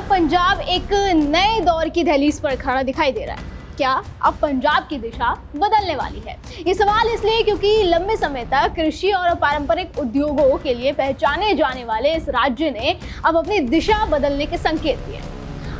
अब पंजाब एक नए दौर की दहलीज पर खड़ा दिखाई दे रहा है। क्या अब पंजाब की दिशा बदलने वाली है? ये सवाल इसलिए क्योंकि लंबे समय तक कृषि और पारंपरिक उद्योगों के लिए पहचाने जाने वाले इस राज्य ने अब अपनी दिशा बदलने के संकेत दिए।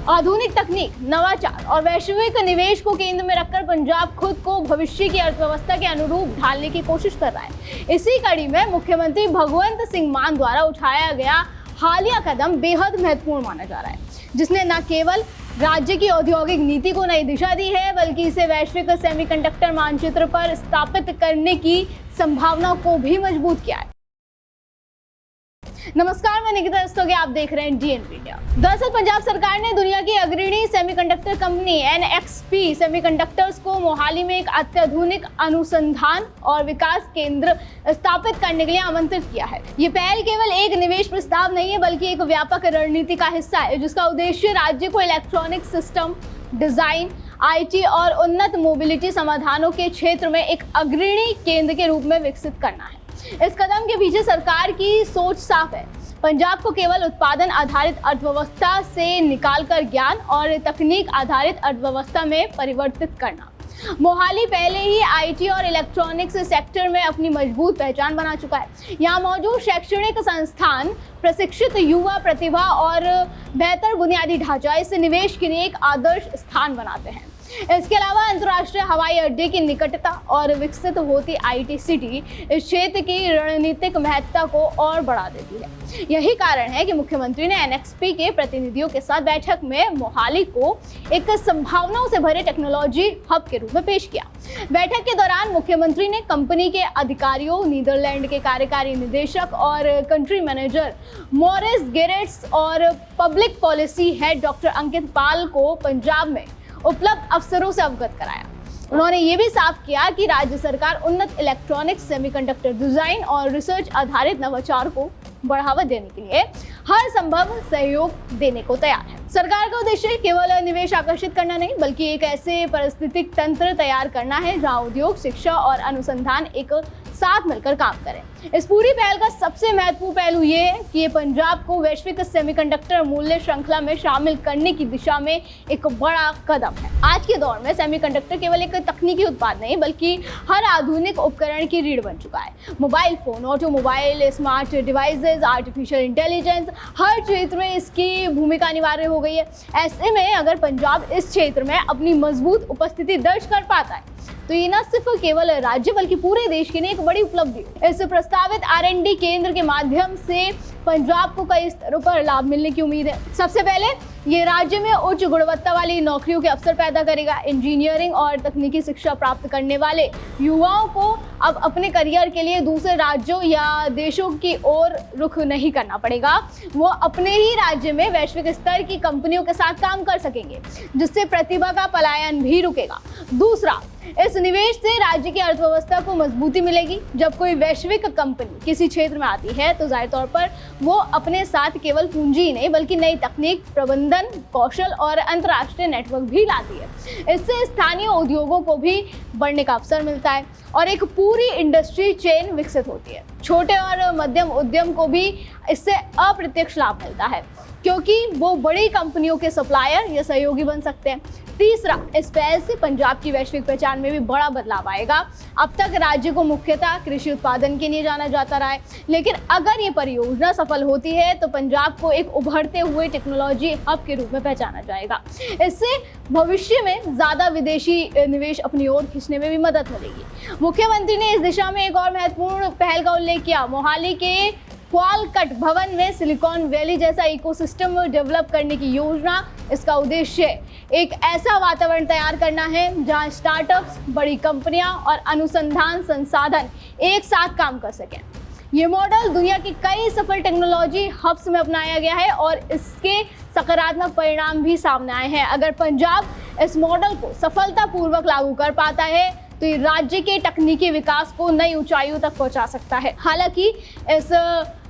आधुनिक तकनीक, नवाचार और वैश्विक निवेश को केंद्र में रखकर पंजाब खुद को भविष्य की अर्थव्यवस्था के अनुरूप ढालने की कोशिश कर रहा है। इसी कड़ी में मुख्यमंत्री भगवंत सिंह मान द्वारा उठाया गया हालिया कदम बेहद महत्वपूर्ण माना जा रहा है, जिसने न केवल राज्य की औद्योगिक नीति को नई दिशा दी है, बल्कि इसे वैश्विक सेमीकंडक्टर मानचित्र पर स्थापित करने की संभावना को भी मजबूत किया है। नमस्कार, मैं निकिता रस्तोगी, आप देख रहे हैं डीएनपी इंडिया। दरअसल पंजाब सरकार ने दुनिया की अग्रणी सेमीकंडक्टर कंपनी एनएक्सपी सेमीकंडक्टर्स को मोहाली में एक अत्याधुनिक अनुसंधान और विकास केंद्र स्थापित करने के लिए आमंत्रित किया है। ये पहल केवल एक निवेश प्रस्ताव नहीं है, बल्कि एक व्यापक रणनीति का हिस्सा है, जिसका उद्देश्य राज्य को इलेक्ट्रॉनिक सिस्टम डिजाइन, आईटी और उन्नत मोबिलिटी समाधानों के क्षेत्र में एक अग्रणी केंद्र के रूप में विकसित करना है। इस कदम के पीछे सरकार की सोच साफ है। पंजाब को केवल उत्पादन आधारित अर्थव्यवस्था से निकालकर ज्ञान और तकनीक आधारित अर्थव्यवस्था में परिवर्तित करना। मोहाली पहले ही आईटी और इलेक्ट्रॉनिक्स सेक्टर में अपनी मजबूत पहचान बना चुका है। यहाँ मौजूद शैक्षणिक संस्थान, प्रशिक्षित युवा प्रतिभा और बेहतर बुनियादी ढांचा इस निवेश के लिए एक आदर्श स्थान बनाते हैं। इसके अलावा अंतर्राष्ट्रीय हवाई अड्डे की निकटता और विकसित होती आईटी सिटी इस क्षेत्र की रणनीतिक महत्ता को और बढ़ा देती है। यही कारण है कि मुख्यमंत्री ने एनएक्सपी के प्रतिनिधियों के साथ बैठक में मोहाली को एक संभावनाओं से भरे टेक्नोलॉजी हब के रूप में पेश किया। बैठक के दौरान मुख्यमंत्री ने कंपनी के अधिकारियों, नीदरलैंड के कार्यकारी निदेशक और कंट्री मैनेजर मॉरिस गेरेट्स और पब्लिक पॉलिसी हेड डॉक्टर अंकित पाल को पंजाब में उपलब्ध अवसरों से अवगत कराया। उन्होंने ये भी साफ किया कि राज्य सरकार उन्नत इलेक्ट्रॉनिक्स, सेमीकंडक्टर डिजाइन और रिसर्च आधारित नवाचार को बढ़ावा देने के लिए हर संभव सहयोग देने को तैयार है। सरकार का उद्देश्य केवल निवेश आकर्षित करना नहीं, बल्कि एक ऐसे पारिस्थितिक तंत्र तैयार करना है जहां उद्योग, शिक्षा और अनुसंधान एक साथ मिलकर काम करें। इस पूरी पहल का सबसे महत्वपूर्ण पहलू ये है कि ये पंजाब को वैश्विक सेमीकंडक्टर मूल्य श्रृंखला में शामिल करने की दिशा में एक बड़ा कदम है। आज के दौर में सेमीकंडक्टर केवल एक तकनीकी उत्पाद नहीं, बल्कि हर आधुनिक उपकरण की रीढ़ बन चुका है। Mobile phone, automobile, smart devices, artificial intelligence, हर क्षेत्र में इसकी भूमिका अनिवार्य हो गई है। ऐसे में अगर पंजाब इस क्षेत्र में अपनी मजबूत उपस्थिति दर्ज कर पाता है, तो ये न सिर्फ केवल राज्य बल्कि पूरे देश के लिए एक बड़ी उपलब्धि है। इस प्रस्तावित R&D केंद्र के माध्यम से पंजाब को कई स्तरों पर लाभ मिलने की उम्मीद है। सबसे पहले ये राज्य में उच्च गुणवत्ता वाली नौकरियों के अवसर पैदा करेगा। इंजीनियरिंग और तकनीकी शिक्षा प्राप्त करने वाले युवाओं को अब अपने करियर के लिए दूसरे राज्यों या देशों की ओर रुख नहीं करना पड़ेगा। वो अपने ही राज्य में वैश्विक स्तर की कंपनियों के साथ काम कर सकेंगे, जिससे प्रतिभा का पलायन भी रुकेगा। दूसरा, इस निवेश से राज्य की अर्थव्यवस्था को मजबूती मिलेगी। जब कोई वैश्विक कंपनी किसी क्षेत्र में आती है, तो जाहिर तौर पर वो अपने साथ केवल पूंजी ही नहीं, बल्कि नई तकनीक, प्रबंधन कौशल और अंतर्राष्ट्रीय नेटवर्क भी लाती है। इससे स्थानीय उद्योगों को भी बढ़ने का अवसर मिलता है और एक पूरी इंडस्ट्री चेन विकसित होती है। छोटे और मध्यम उद्यम को भी इससे अप्रत्यक्ष लाभ मिलता है, क्योंकि वो बड़ी कंपनियों के सप्लायर या सहयोगी बन सकते हैं। तीसरा, इस पहल से पंजाब की वैश्विक पहचान में भी बड़ा बदलाव आएगा। अब तक राज्य को मुख्यतः कृषि उत्पादन के लिए जाना जाता रहा है, लेकिन अगर ये परियोजना सफल होती है तो पंजाब को एक उभरते हुए टेक्नोलॉजी हब के रूप में पहचाना जाएगा। इससे भविष्य में ज्यादा विदेशी निवेश अपनी ओर खींचने में भी मदद मिलेगी। मुख्यमंत्री ने इस दिशा में एक और महत्वपूर्ण पहल का उल्लेख किया। मोहाली के क्वालकट भवन में सिलिकॉन वैली जैसा इकोसिस्टम डेवलप करने की योजना। इसका उद्देश्य एक ऐसा वातावरण तैयार करना है जहां स्टार्टअप्स, बड़ी कंपनियां और अनुसंधान संसाधन एक साथ काम कर सकें। ये मॉडल दुनिया की कई सफल टेक्नोलॉजी हब्स में अपनाया गया है और इसके सकारात्मक परिणाम भी सामने आए हैं। अगर पंजाब इस मॉडल को सफलतापूर्वक लागू कर पाता है, तो ये राज्य के तकनीकी विकास को नई ऊंचाइयों तक पहुंचा सकता है। हालांकि इस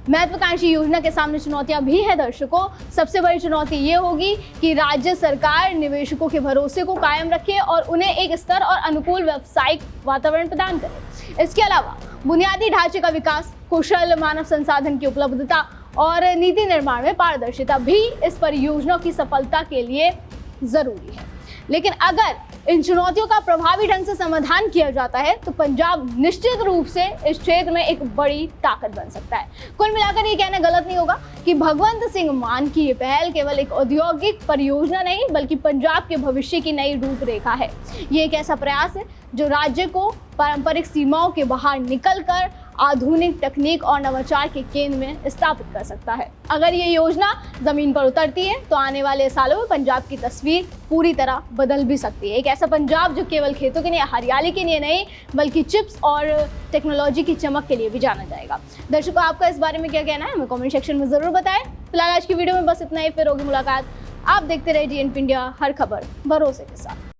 महत्वाकांक्षी योजना के सामने चुनौतियां भी है दर्शकों। सबसे बड़ी चुनौती ये होगी कि राज्य सरकार निवेशकों के भरोसे को कायम रखे और उन्हें एक स्तर और अनुकूल व्यावसायिक वातावरण प्रदान करे। इसके अलावा बुनियादी ढांचे का विकास, कुशल मानव संसाधन की उपलब्धता और नीति निर्माण में पारदर्शिता भी इस परियोजना की सफलता के लिए जरूरी है। लेकिन अगर इन चुनौतियों का प्रभावी ढंग से समाधान किया जाता है तो पंजाब निश्चित रूप से इस क्षेत्र में एक बड़ी ताकत बन सकता है। कुल मिलाकर ये कहना गलत नहीं होगा कि भगवंत सिंह मान की ये पहल केवल एक औद्योगिक परियोजना नहीं बल्कि पंजाब के भविष्य की नई रूपरेखा है। ये एक ऐसा प्रयास है जो राज्य को पारंपरिक सीमाओं के बाहर निकलकर आधुनिक तकनीक और नवाचार के केंद्र में स्थापित कर सकता है। अगर ये योजना जमीन पर उतरती है तो आने वाले सालों में पंजाब की तस्वीर पूरी तरह बदल भी सकती है। एक ऐसा पंजाब जो केवल खेतों के लिए, हरियाली के लिए नहीं बल्कि चिप्स और टेक्नोलॉजी की चमक के लिए भी जाना जाएगा। दर्शकों, आपका इस बारे में क्या कहना है हमें कमेंट सेक्शन में जरूर बताएं। फिलहाल आज की वीडियो में बस इतना ही, फिर होगी मुलाकात। आप देखते रहे DNP इंडिया, हर खबर भरोसे के साथ।